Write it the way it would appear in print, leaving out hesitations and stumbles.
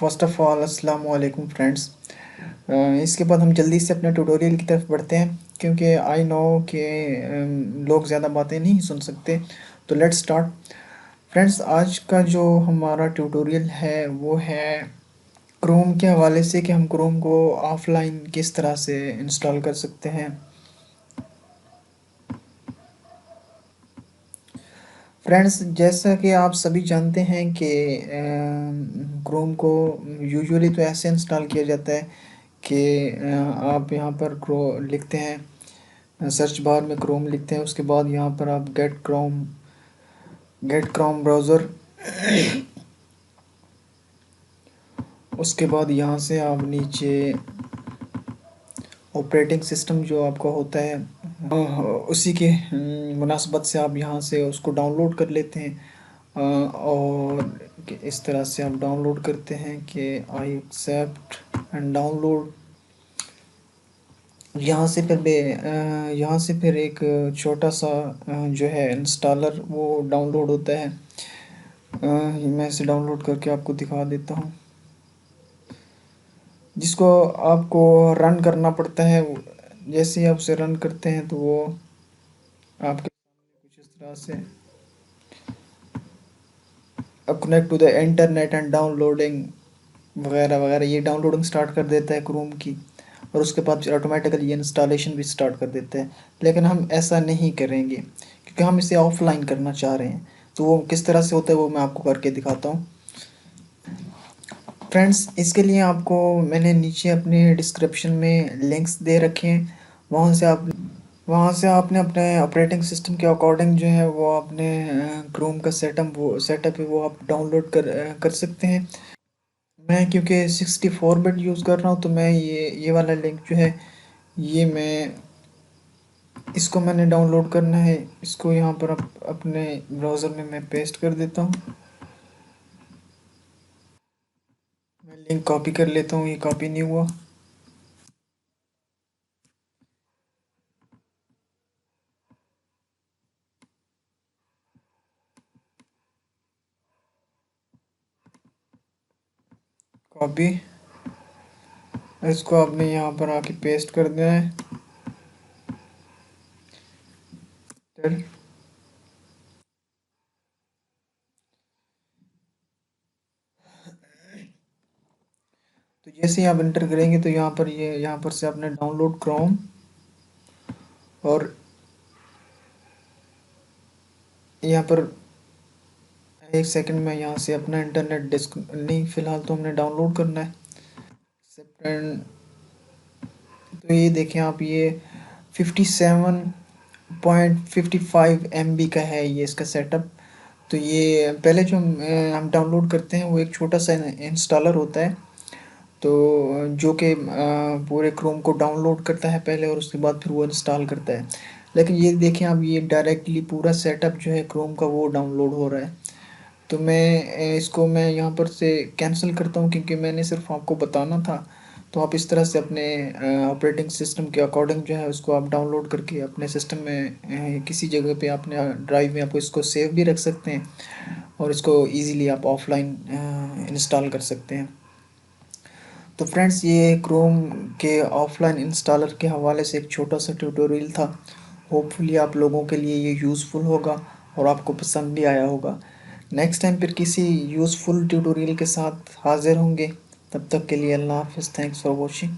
First of all अस्सलाम वालेकुम friends. इसके बाद हम जल्दी से अपने ट्यूटोरियल की तरफ बढ़ते हैं क्योंकि आई नो कि लोग ज़्यादा बातें नहीं सुन सकते। तो लेट्स स्टार्ट फ्रेंड्स। आज का जो हमारा ट्यूटोरियल है वो है क्रोम के हवाले से कि हम क्रोम को ऑफलाइन किस तरह से इंस्टॉल कर सकते हैं। फ्रेंड्स, जैसा कि आप सभी जानते हैं कि क्रोम को यूजुअली तो ऐसे इंस्टॉल किया जाता है कि आप यहाँ पर क्रो लिखते हैं, सर्च बार में क्रोम लिखते हैं, उसके बाद यहाँ पर आप गेट क्रोम ब्राउज़र, उसके बाद यहाँ से आप नीचे ऑपरेटिंग सिस्टम जो आपका होता है उसी के मुनासबत से आप यहाँ से उसको डाउनलोड कर लेते हैं। और इस तरह से आप डाउनलोड करते हैं कि आई एक्सेप्ट एंड डाउनलोड। यहाँ से फिर एक छोटा सा जो है इंस्टॉलर वो डाउनलोड होता है। मैं इसे डाउनलोड करके आपको दिखा देता हूँ, जिसको आपको रन करना पड़ता है। जैसे ही आप उसे रन करते हैं तो वो आपके सामने कुछ इस तरह से connect to the internet and downloading वगैरह वगैरह, ये डाउनलोडिंग स्टार्ट कर देता है क्रोम की, और उसके बाद ऑटोमेटिकली ये इंस्टॉलेशन भी स्टार्ट कर देते हैं। लेकिन हम ऐसा नहीं करेंगे क्योंकि हम इसे ऑफलाइन करना चाह रहे हैं। तो वो किस तरह से होता है वो मैं आपको करके दिखाता हूँ। फ्रेंड्स, इसके लिए आपको मैंने नीचे अपने डिस्क्रिप्शन में लिंक्स दे रखे हैं। वहाँ से आपने अपने ऑपरेटिंग सिस्टम के अकॉर्डिंग जो है वो अपने क्रोम का सेटअप है वो आप डाउनलोड कर सकते हैं। मैं क्योंकि 64 बिट यूज़ कर रहा हूँ तो मैं ये वाला लिंक जो है ये मैं इसको मैंने डाउनलोड करना है। इसको यहाँ पर अपने ब्राउज़र में मैं पेस्ट कर देता हूँ। मैं लिंक कॉपी कर लेता हूँ, ये कॉपी नहीं हुआ। कॉपी, इसको आपने यहाँ पर आके पेस्ट कर देना है। फिर तो जैसे ही आप इंटर करेंगे तो यहाँ पर से आपने डाउनलोड क्रोम, और यहाँ पर एक सेकंड में यहाँ से अपना इंटरनेट डिस्क नहीं, फ़िलहाल तो हमने डाउनलोड करना है। सेपरेट, तो ये देखें आप, ये 57.55 MB का है ये इसका सेटअप। तो ये पहले जो हम डाउनलोड करते हैं वो एक छोटा सा इंस्टॉलर होता है, तो जो कि पूरे क्रोम को डाउनलोड करता है पहले और उसके बाद फिर वो इंस्टॉल करता है। लेकिन ये देखें आप, ये डायरेक्टली पूरा सेटअप जो है क्रोम का वो डाउनलोड हो रहा है। तो इसको मैं यहाँ पर से कैंसिल करता हूँ क्योंकि मैंने सिर्फ आपको बताना था। तो आप इस तरह से अपने ऑपरेटिंग सिस्टम के अकॉर्डिंग जो है उसको आप डाउनलोड करके अपने सिस्टम में किसी जगह पे अपने ड्राइव में आप इसको सेव भी रख सकते हैं, और इसको इजीली आप ऑफलाइन इंस्टॉल कर सकते हैं। तो फ्रेंड्स, ये क्रोम के ऑफलाइन इंस्टॉलर के हवाले से एक छोटा सा ट्यूटोरियल था। होपफुली आप लोगों के लिए ये यूज़फुल होगा और आपको पसंद भी आया होगा। नेक्स्ट टाइम फिर किसी यूज़फुल ट्यूटोरियल के साथ हाज़िर होंगे। तब तक के लिए अल्लाह हाफ़िज़। Thanks for watching.